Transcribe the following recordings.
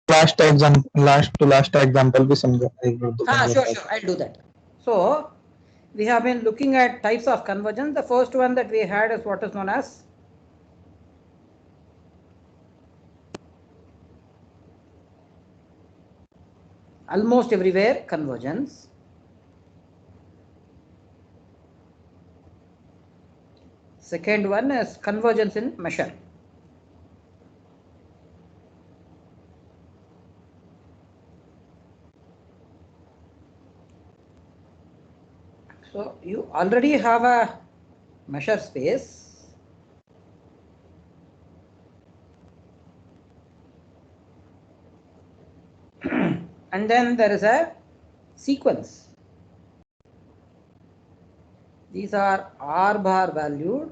last example भी समझा एक बार हाँ, sure, I'll do that. So we have been looking at types of convergence. The first one that we had is what is known as almost everywhere convergence. Second one is convergence in measure. So you already have a measure space. And then there is a sequence. These are R bar valued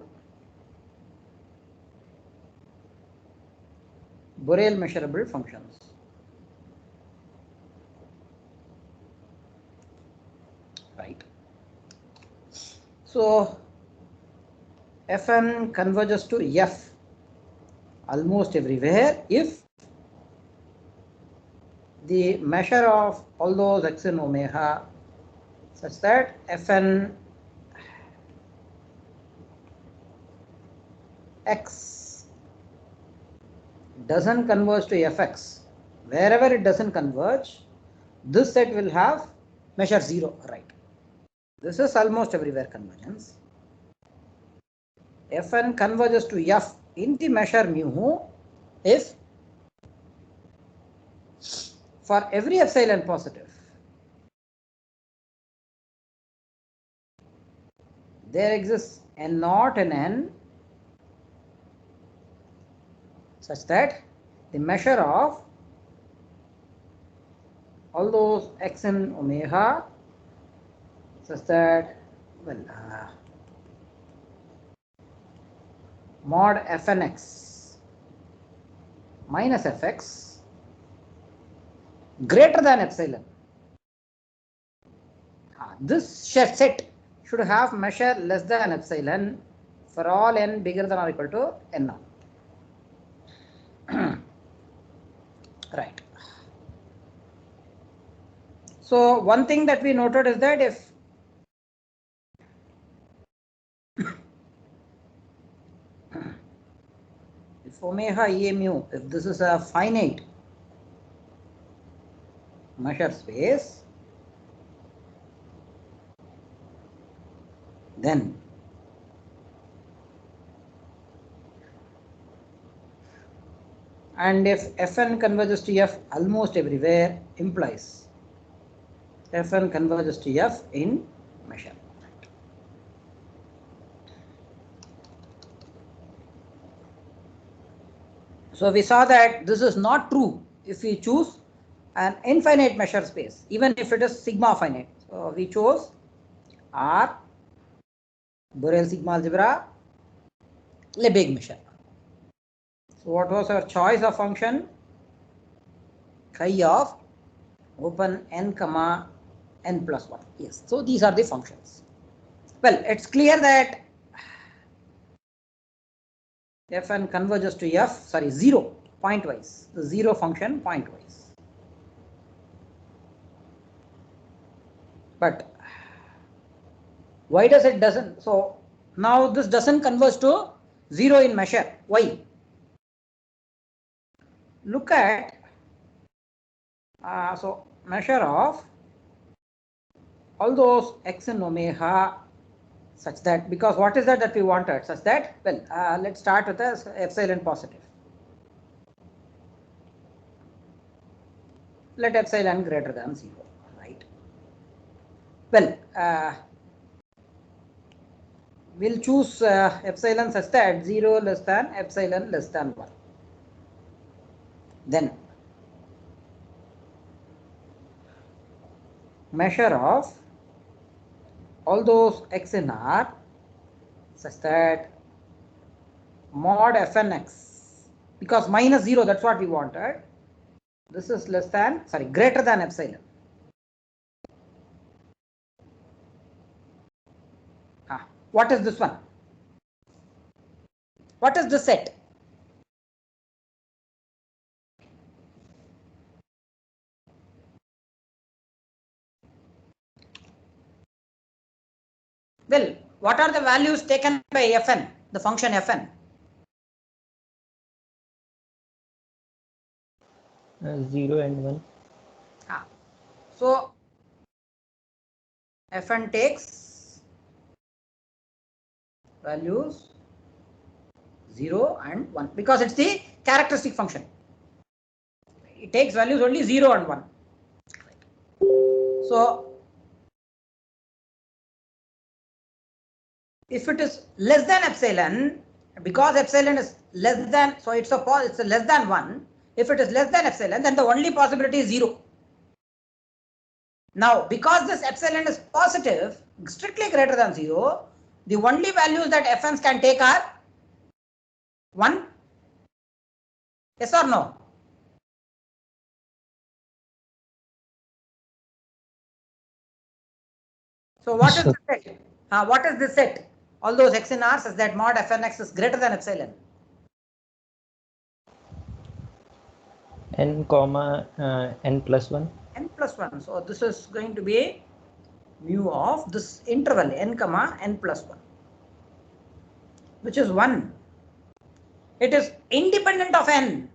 Borel measurable functions. Right. So Fn converges to F almost everywhere if the measure of all those x in omega such that Fn x doesn't converge to Fx. Wherever it doesn't converge, this set will have measure 0, right? This is almost everywhere convergence. Fn converges to F in the measure mu if for every epsilon positive there exists n naught and n such that the measure of all those x in omega such that, well, mod Fnx minus Fx greater than epsilon. This set should have measure less than epsilon for all n bigger than or equal to n naught. Right. So one thing that we noted is that if omega E mu, if this is a finite measure space, then and if Fn converges to F almost everywhere implies Fn converges to F in measure. So we saw that this is not true if we choose an infinite measure space, even if it is sigma finite. So we chose R, Borel sigma algebra, Lebesgue measure. So what was our choice of function? Chi of open n comma n plus 1. Yes, so these are the functions. Well, it's clear that Fn converges to F, sorry, 0 pointwise, the 0 function pointwise. But why does it doesn't? So now this doesn't converge to 0 in measure. Why? Look at so measure of all those x in omega such that, because what is that we wanted, such that, well, let's start with the epsilon positive. Let epsilon greater than 0, right? Well, we'll choose epsilon such that 0 less than epsilon less than 1. Then measure of all those x in R such that mod Fnx, because minus 0, that's what we wanted. This is less than, sorry, greater than epsilon. What is this one? What is the set? Well, what are the values taken by Fn, the function Fn? 0 and 1. So Fn takes values 0 and 1 because it's the characteristic function. It takes values only 0 and 1. So if it is less than epsilon, because epsilon is less than, so it's a less than 1. If it is less than epsilon, then the only possibility is 0. Now, because this epsilon is positive, strictly greater than 0, the only values that Fn's can take are 1. Yes or no? So what is the set? What is this set? All those x in R such that mod Fnx is greater than epsilon. N comma n plus 1. N plus 1. So this is going to be mu of this interval n comma n plus 1, which is 1. It is independent of n.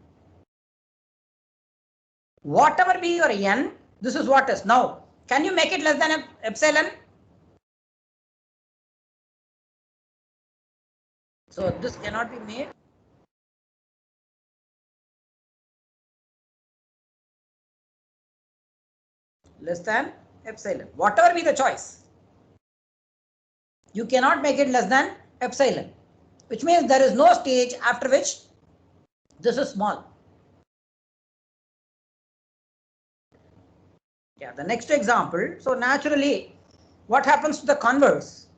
Whatever be your n, this is what is. Now, can you make it less than epsilon? So this cannot be made. Less than epsilon. Whatever be the choice, you cannot make it less than epsilon, which means there is no stage after which this is small. Yeah, the next example. So naturally, what happens to the converse?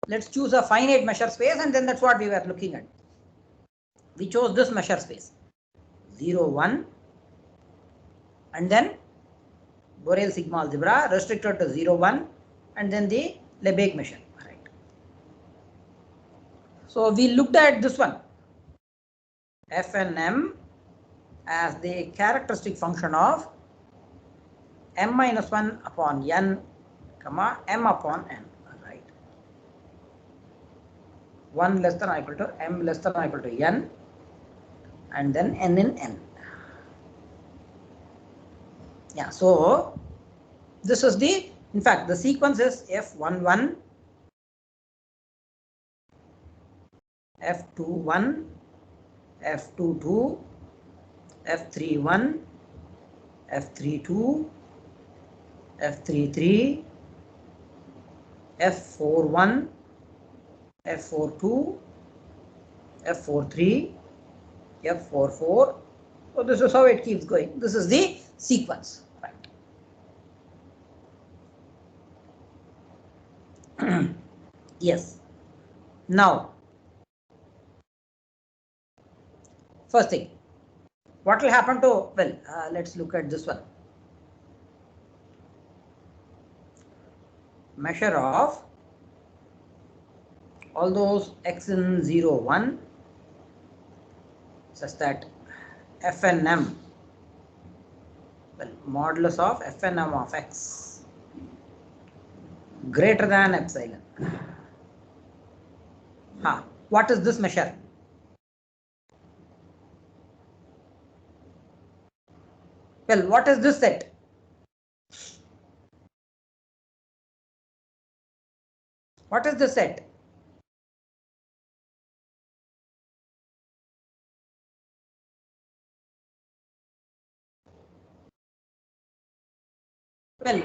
Let's choose a finite measure space, and then that's what we were looking at. We chose this measure space 0, 1, and then Borel sigma algebra restricted to 0, 1, and then the Lebesgue measure. Right. So we looked at this one, f and m, as the characteristic function of m minus 1 upon n, comma m upon n. Right. 1 less than or equal to m less than or equal to n, and then n in n. Yeah, so this is the, in fact, the sequence is F11, F21, F22, F31, F32, F33, F41, F42, F43, F44. So this is how it keeps going. This is the sequence. Right. Yes. Now, first thing, what will happen to, well, let's look at this one. Measure of all those x in 0, 1 such that f and m, well, modulus of f and m of x greater than epsilon. What is this measure? Well, what is this set? What is this set? Well,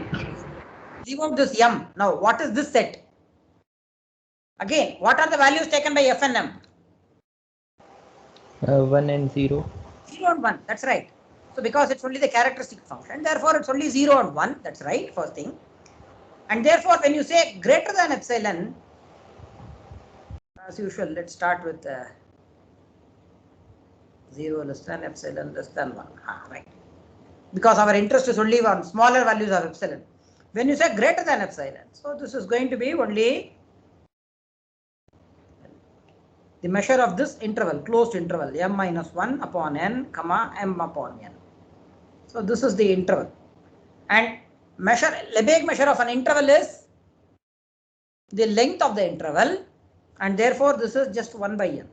leave out this m. Now, what is this set? Again, what are the values taken by f and m? 1 and 0. 0 and 1, that's right. So because it's only the characteristic function, therefore it's only 0 and 1, that's right, first thing. And therefore, when you say greater than epsilon, as usual, let's start with 0 less than epsilon less than 1. Right. Because our interest is only on smaller values of epsilon. When you say greater than epsilon, so this is going to be only the measure of this interval, closed interval, m minus 1 upon n, comma m upon n. So this is the interval. And Lebesgue measure of an interval is the length of the interval, and therefore this is just 1 by n.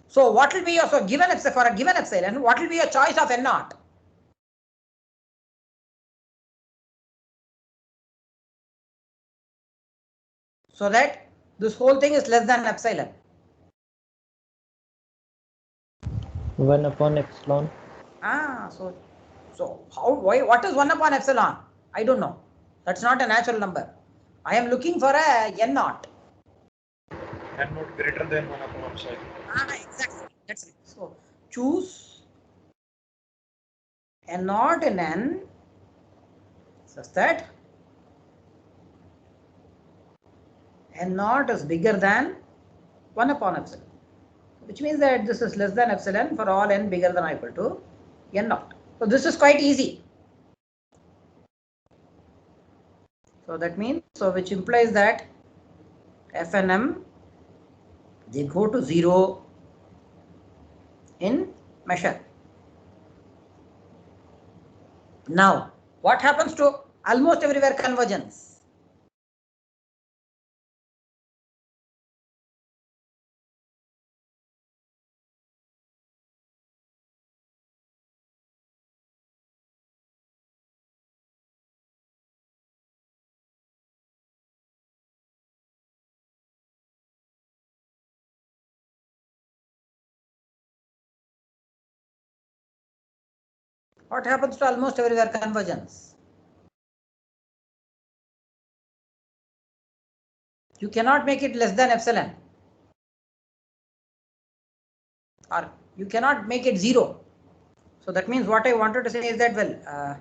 So what will be your, so given for a given epsilon, what will be your choice of n naught? So that this whole thing is less than epsilon. 1 upon epsilon. So how, why, what is 1 upon epsilon? I don't know. That's not a natural number. I am looking for a n naught. N naught greater than 1 upon epsilon. Exactly. That's right. So choose n naught in n such that n naught is bigger than 1 upon epsilon, which means that this is less than epsilon for all n bigger than or equal to n naught. So this is quite easy. So that means, so which implies that f and m, they go to 0 in measure. Now, what happens to almost everywhere convergence? What happens to almost everywhere convergence? You cannot make it less than epsilon, or you cannot make it 0. So that means what I wanted to say is that, well,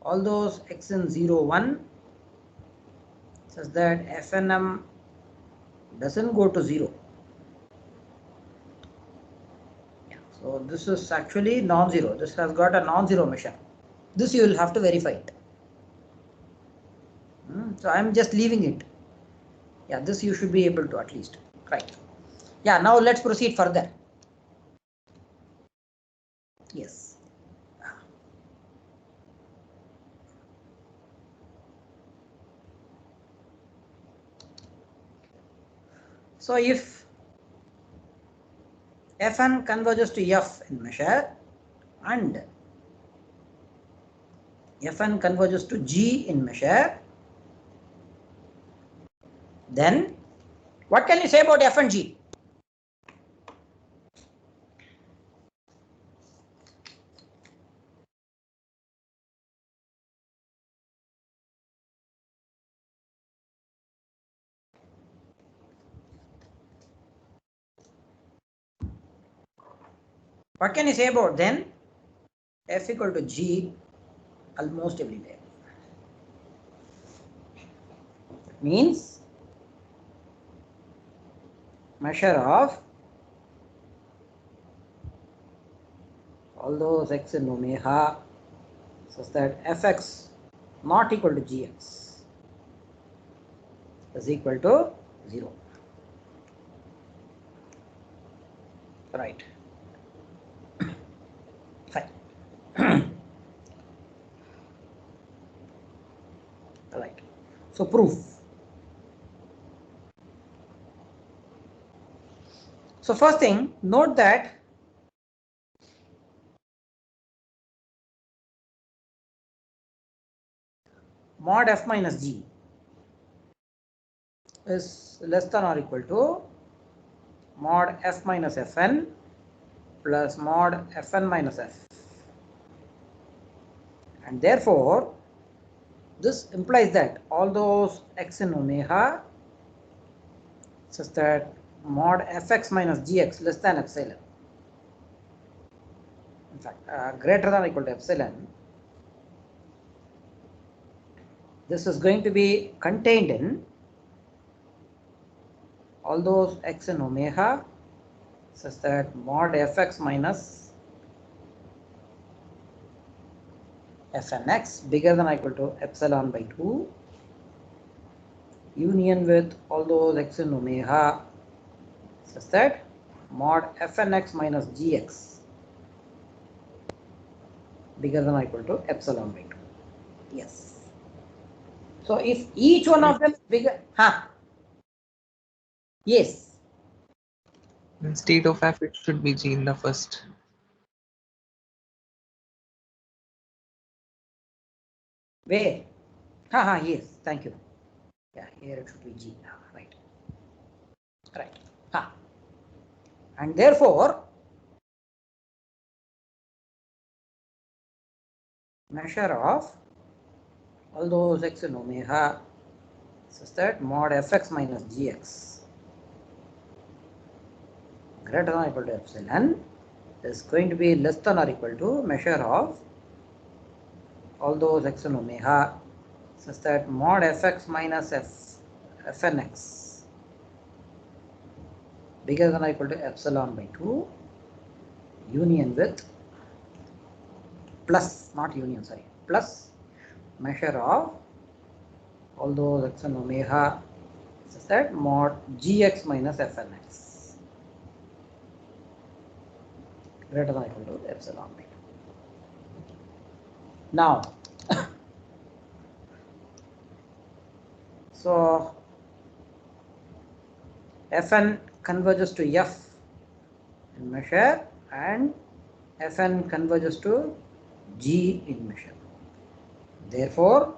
all those x in 0, 1 such that f and m doesn't go to 0. Yeah, so this is actually non-zero. This has got a non-zero measure. This you will have to verify it. So I am just leaving it. Yeah, this you should be able to at least. Right. Yeah, now let's proceed further. Yes. So if Fn converges to F in measure and Fn converges to G in measure, then what can you say about F and G? What can you say about then F equal to G almost everywhere? Means measure of all those x in omega such that fx not equal to gx is equal to 0. Right. Fine. Right. So proof. So first thing, note that mod f minus g is less than or equal to mod f minus fn plus mod fn minus f. And therefore, this implies that all those x in omega such that mod fx minus gx less than epsilon, in fact greater than or equal to epsilon, this is going to be contained in all those x in omega such that mod fx minus fnx bigger than or equal to epsilon by 2 union with all those x in omega such that mod fnx minus gx bigger than or equal to epsilon by 2. Yes. So if each one of them is bigger, yes. Instead of f, it should be g in the first. Where? Yes. Thank you. Yeah, here it should be g. Right. Right. And therefore, measure of all those x in omega such that mod fx minus gx greater than or equal to epsilon is going to be less than or equal to measure of all those x in omega such that mod fx minus fnx bigger than or equal to epsilon by 2 union with plus, not union, sorry, plus measure of all those x and omega such that mod gx minus fnx greater than or equal to epsilon by 2. Now, so fn converges to f in measure and fn converges to g in measure. Therefore,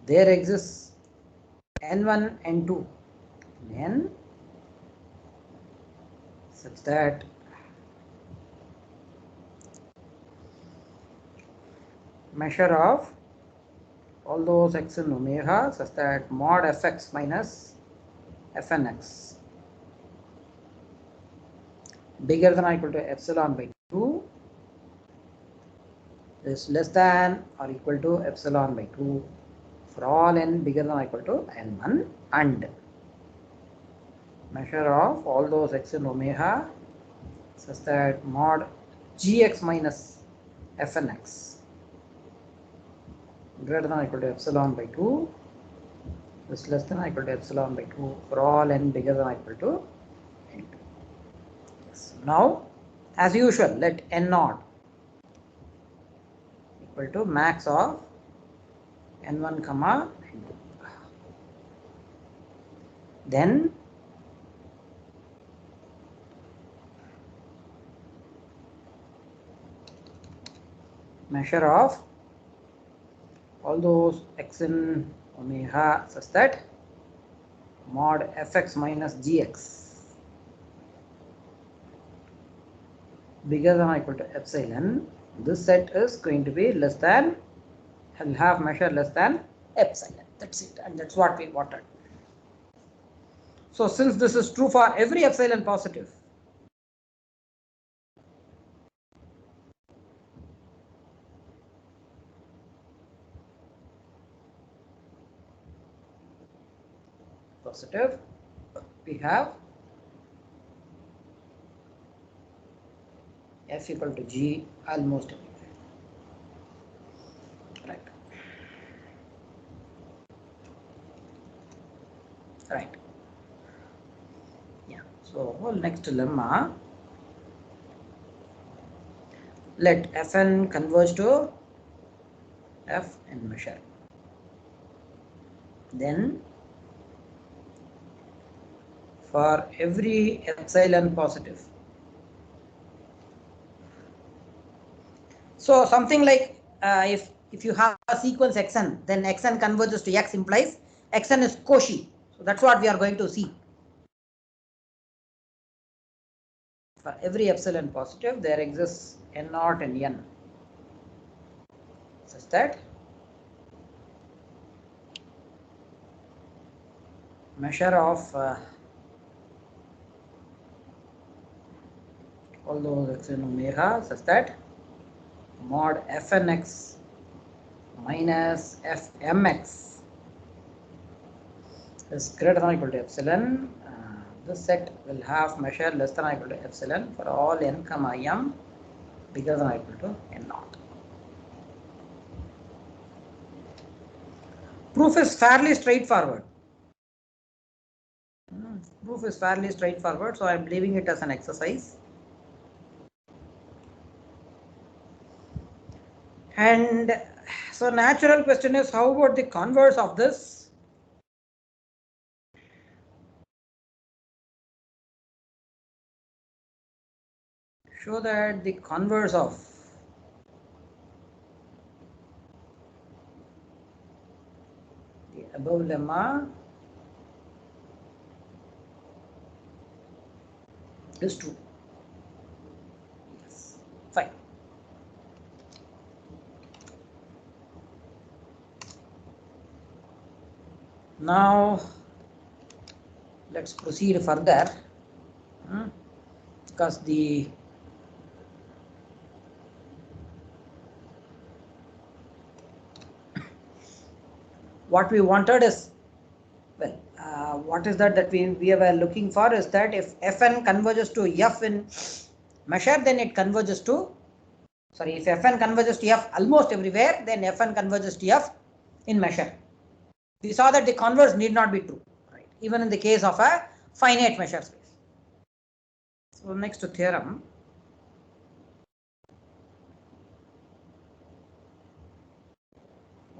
there exists n1, n2 in n such that measure of all those x in omega such that mod fx minus fnx bigger than or equal to epsilon by 2 is less than or equal to epsilon by 2 for all n bigger than or equal to n1, and measure of all those x in omega such that mod gx minus fnx greater than or equal to epsilon by 2 is less than or equal to epsilon by 2 for all n bigger than or equal to n2. Yes. Now, as usual, let n naught equal to max of n1 comma n2. Then measure of all those x in omega such that mod fx minus gx bigger than or equal to epsilon. This set is going to be less than, will have measure less than epsilon. That's it, and that's what we wanted. So since this is true for every epsilon positive, we have f equal to g almost everywhere. Right. Right. Yeah. So next lemma, let fn converge to f in measure. Then for every epsilon positive. So something like if you have a sequence xn, then xn converges to x implies xn is Cauchy. So that's what we are going to see. For every epsilon positive, there exists n naught and n such that measure of all those x in omega such that mod fnx minus fmx is greater than or equal to epsilon. This set will have measure less than or equal to epsilon for all n comma m bigger than or equal to n naught. Proof is fairly straightforward. Proof is fairly straightforward, so I am leaving it as an exercise. And so natural question is, how about the converse of this? Show that the converse of the above lemma is true. Yes, fine. Now let's proceed further, because what we wanted is, well, what is that we were looking for is that if Fn converges to F in measure, then it converges to, sorry, if Fn converges to F almost everywhere, then Fn converges to F in measure. We saw that the converse need not be true, right? Even in the case of a finite measure space. So next theorem.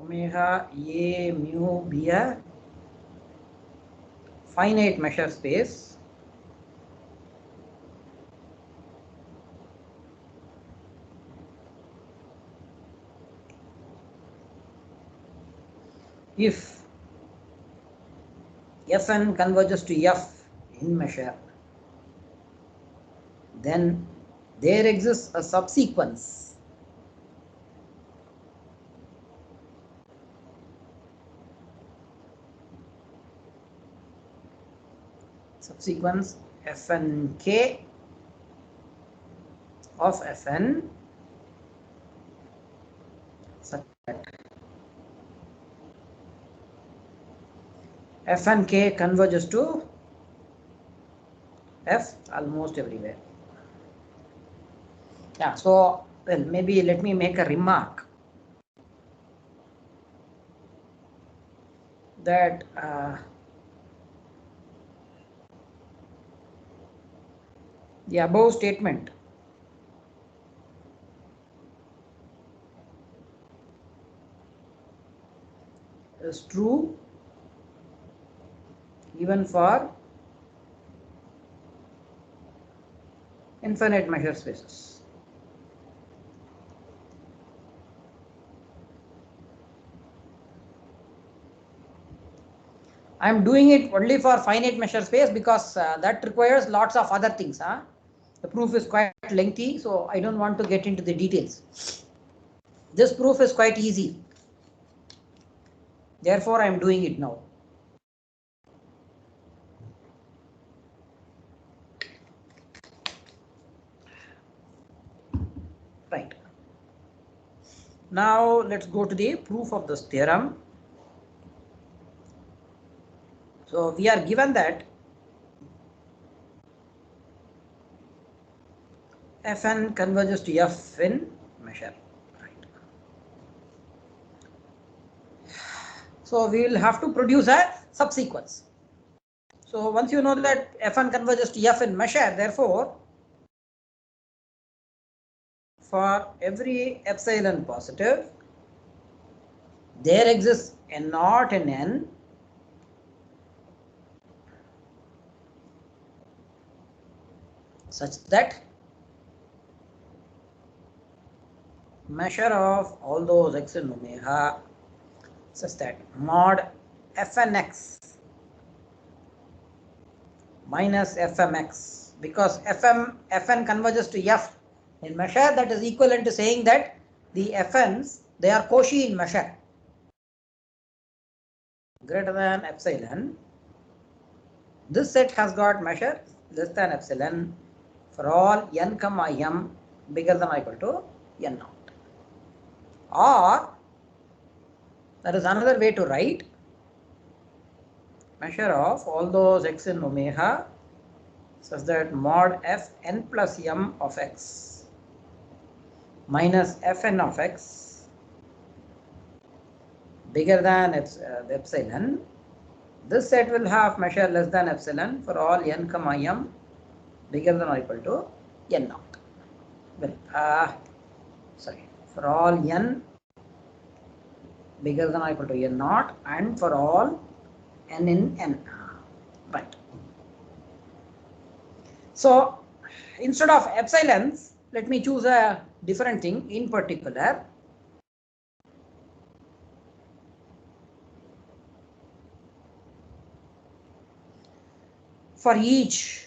Omega A mu be a finite measure space if Fn converges to F in measure, then there exists a subsequence Fnk of Fn such that Fnk converges to F almost everywhere. Yeah, so, well, maybe let me make a remark that the above statement is true even for infinite measure spaces. I am doing it only for finite measure space because that requires lots of other things. The proof is quite lengthy, so I don't want to get into the details. This proof is quite easy. Therefore, I am doing it now. Right. Now let's go to the proof of this theorem. So we are given that Fn converges to F in measure. Right. So we will have to produce a subsequence. So once you know that Fn converges to F in measure, therefore, for every epsilon positive, there exists n naught in n such that measure of all those x in omega such that mod Fnx minus Fmx, because Fn converges to F in measure, that is equivalent to saying that the Fn's, they are Cauchy in measure greater than epsilon. This set has got measure less than epsilon for all n comma m bigger than or equal to n naught. Or there is another way to write measure of all those x in omega such that mod Fn plus m of x minus Fn of x bigger than epsilon. This set will have measure less than epsilon for all n comma m bigger than or equal to n naught. Well, for all n bigger than or equal to n naught, and for all n in n. Right. So instead of epsilons, let me choose a different thing. In particular, for each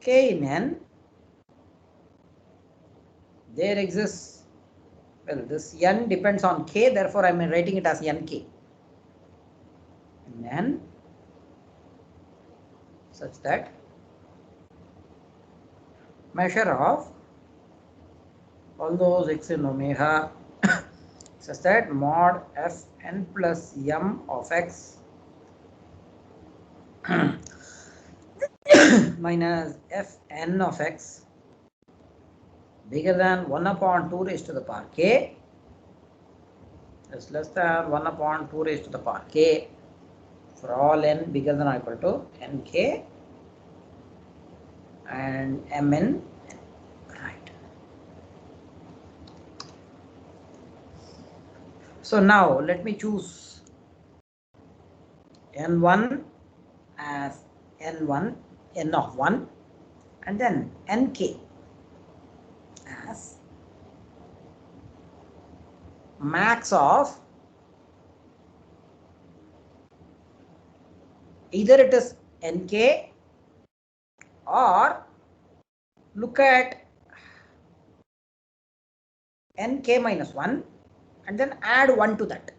k in n, there exists, well, this n depends on k, therefore I am writing it as nk. And n such that measure of all those x in omega such that mod fn plus m of x minus fn of x bigger than 1 upon 2 raised to the power k is less than 1 upon 2 raised to the power k for all n bigger than or equal to nk and mn. Right. So now let me choose n1 as n1, n of 1, and then nk as max of either it is nk or look at nk minus 1 and then add 1 to that.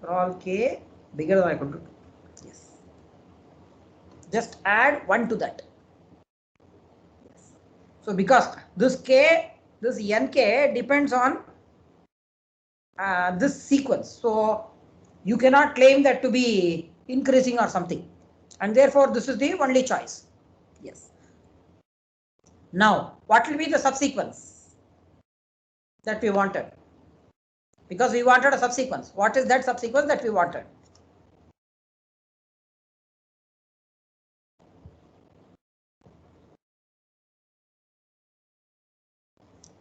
For all k bigger than or equal to 2. Yes. Just add 1 to that. Yes. So because this k, this nk depends on this sequence. So you cannot claim that to be increasing or something. And therefore this is the only choice. Yes. Now, what will be the subsequence that we wanted? Because we wanted a subsequence. What is that subsequence that we wanted?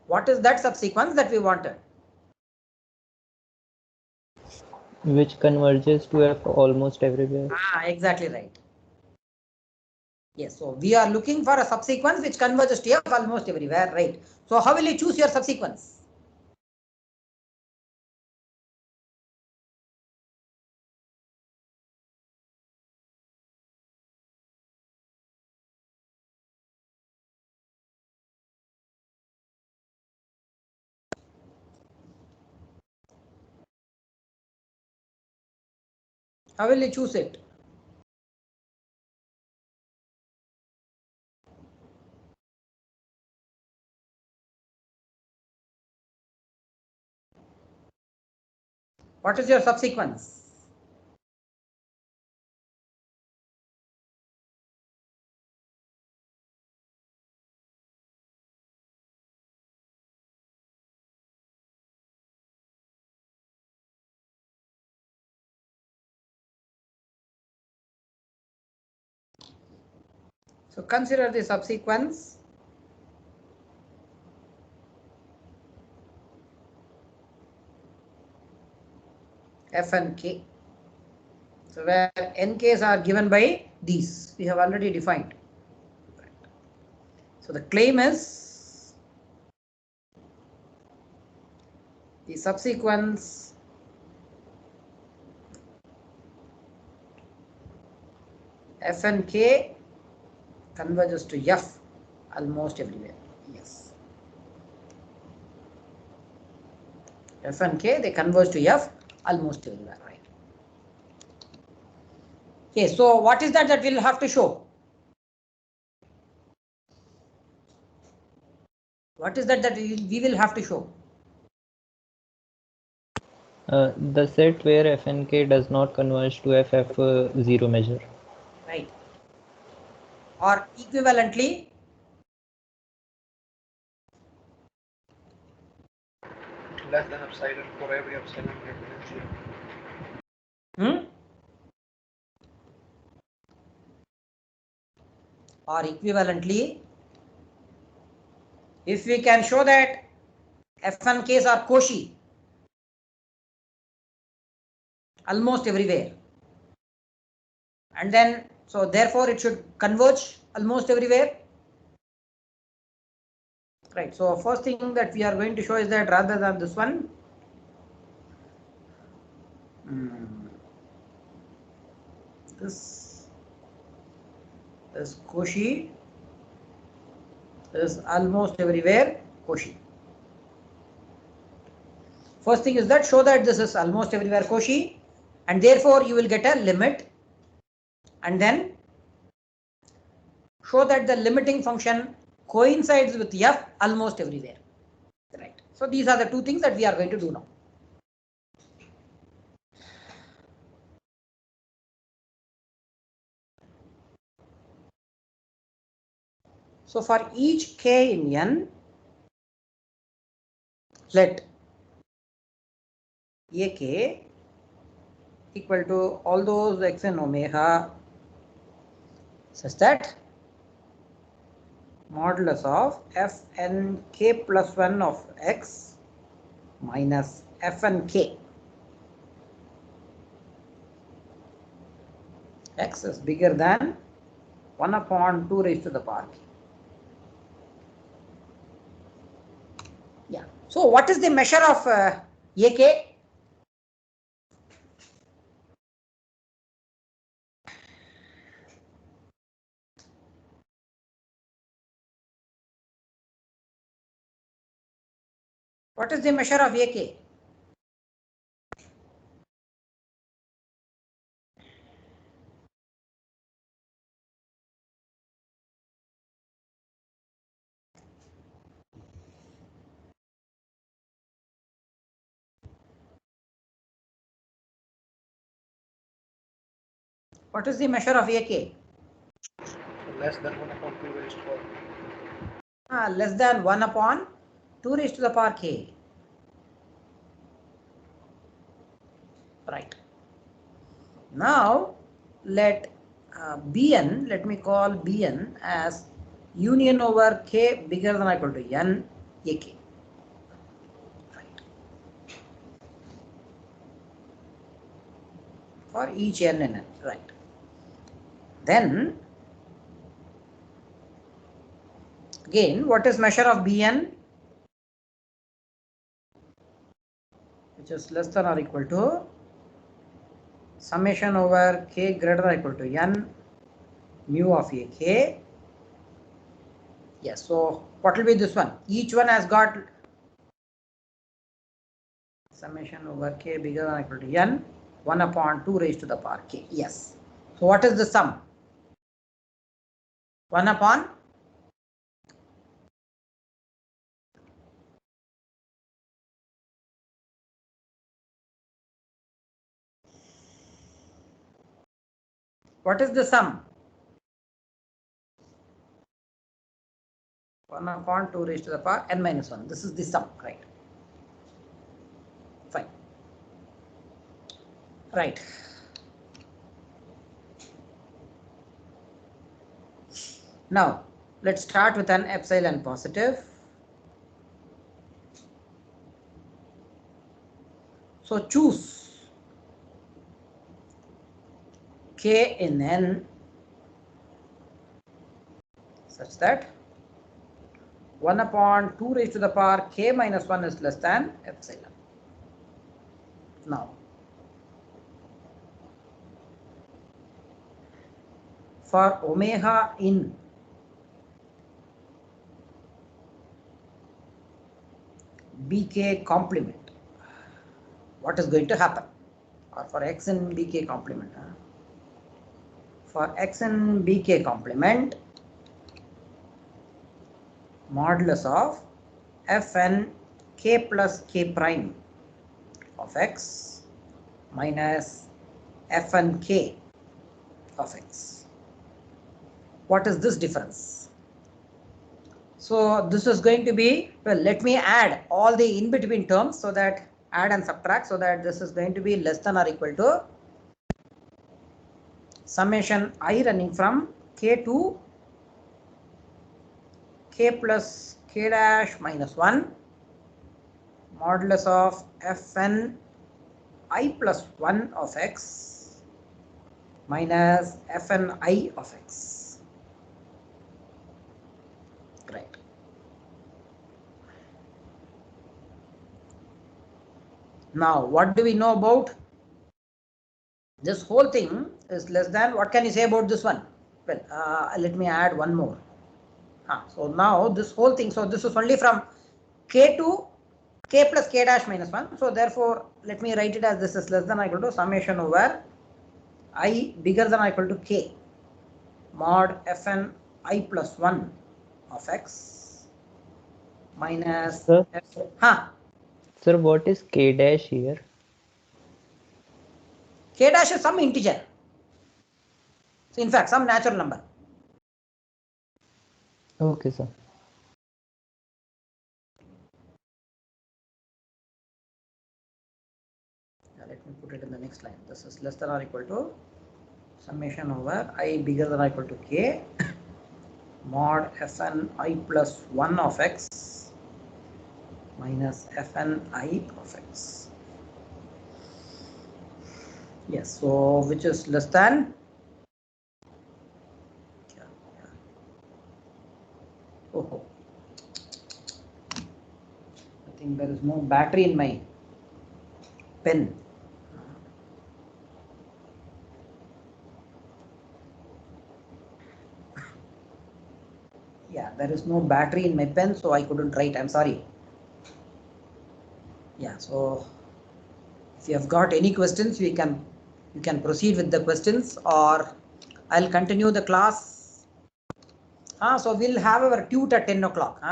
What is that subsequence that we wanted? Which converges to f almost everywhere. Exactly right. Yes, so we are looking for a subsequence which converges to f almost everywhere, right? So how will you choose your subsequence? How will you choose it? What is your subsequence? So consider the subsequence f and k. So where nks are given by these, we have already defined. So the claim is the subsequence f and k converges to f almost everywhere. Yes. F and k, they converge to f almost everywhere, right? Okay, so what is that we'll have to show? What is that we will have to show? The set where f and k does not converge to f0 measure. Right. Or equivalently, less than epsilon for every epsilon greater than 0. or equivalently, if we can show that f and k's are Cauchy almost everywhere, and then so therefore it should converge almost everywhere, right? So first thing that we are going to show is that rather than this one, this is Cauchy, is almost everywhere Cauchy. First thing is that show that this is almost everywhere Cauchy, and therefore you will get a limit, and then show that the limiting function coincides with f almost everywhere, right? So these are the two things that we are going to do now. So for each k in n, let ak equal to all those x in omega such that modulus of fn k plus 1 of x minus fn k x is bigger than 1 upon 2 raised to the power k. Yeah. So what is the measure of AK? What is the measure of AK? What is the measure of AK? Less than 1 upon 2 raised to power. Less than 1 upon 2 raised to the power k. Right. Now let Bn, let me call Bn as union over k bigger than or equal to n AK. Right. For each n in n. Right. Then again, what is measure of Bn? Which is less than or equal to summation over k greater than or equal to n mu of AK. Yes, so what will be this one? Each one has got summation over k bigger than or equal to n 1 upon 2 raised to the power k. Yes. So what is the sum? 1 upon what is the sum? 1 upon 2 raised to the power n minus 1. This is the sum, right? Fine. Right. Now, let's start with an epsilon positive. So choose k in n such that 1 upon 2 raised to the power k minus 1 is less than epsilon. Now, for omega in bk complement, what is going to happen? Or for x in bk complement. For x in bk complement, modulus of fn k plus k prime of x minus fn k of x. What is this difference? So this is going to be, well, let me add all the in between terms so that add and subtract, so that this is going to be less than or equal to summation I running from k to k plus k dash minus 1 modulus of fn I plus 1 of x minus fn I of x. Right. Now, what do we know about this whole thing is less than, what can you say about this one? Well, let me add one more. So now this whole thing, so this is only from k to k plus k dash minus 1. So therefore, let me write it as this is less than or equal to summation over I bigger than or equal to k mod fn I plus 1 of x minus Sir? f. Sir, what is k dash here? K dash is some integer. So in fact, some natural number. Okay, sir. Let me put it in the next line. This is less than or equal to summation over I bigger than or equal to k mod fn I plus 1 of x minus fn I of x. Yes, so which is less than? Oh, I think there is no battery in my pen. Yeah, there is no battery in my pen, so I couldn't write. I'm sorry. Yeah, so if you have got any questions, you can proceed with the questions, or I'll continue the class. So we'll have our tute at 10 o'clock.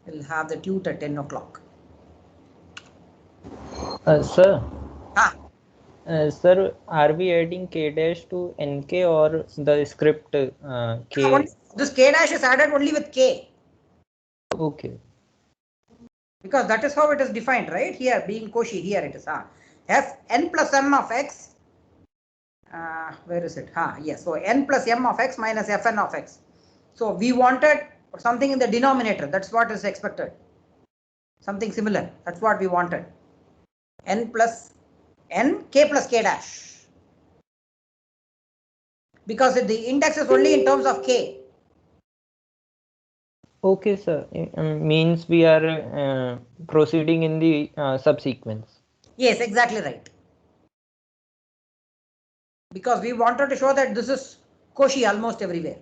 We'll have the tute at 10 o'clock. Sir. Sir, are we adding k dash to nk or the script k? This k dash is added only with k. Okay. Because that is how it is defined, right? Here, being Cauchy, here it is. F n plus m of x. Where is it? Yes. So n plus m of x minus fn of x. So we wanted something in the denominator. That's what is expected. Something similar. That's what we wanted. N plus n, k plus k dash. Because the index is only in terms of k. Okay, sir. Means we are proceeding in the subsequence. Yes, exactly right. Because we wanted to show that this is Cauchy almost everywhere.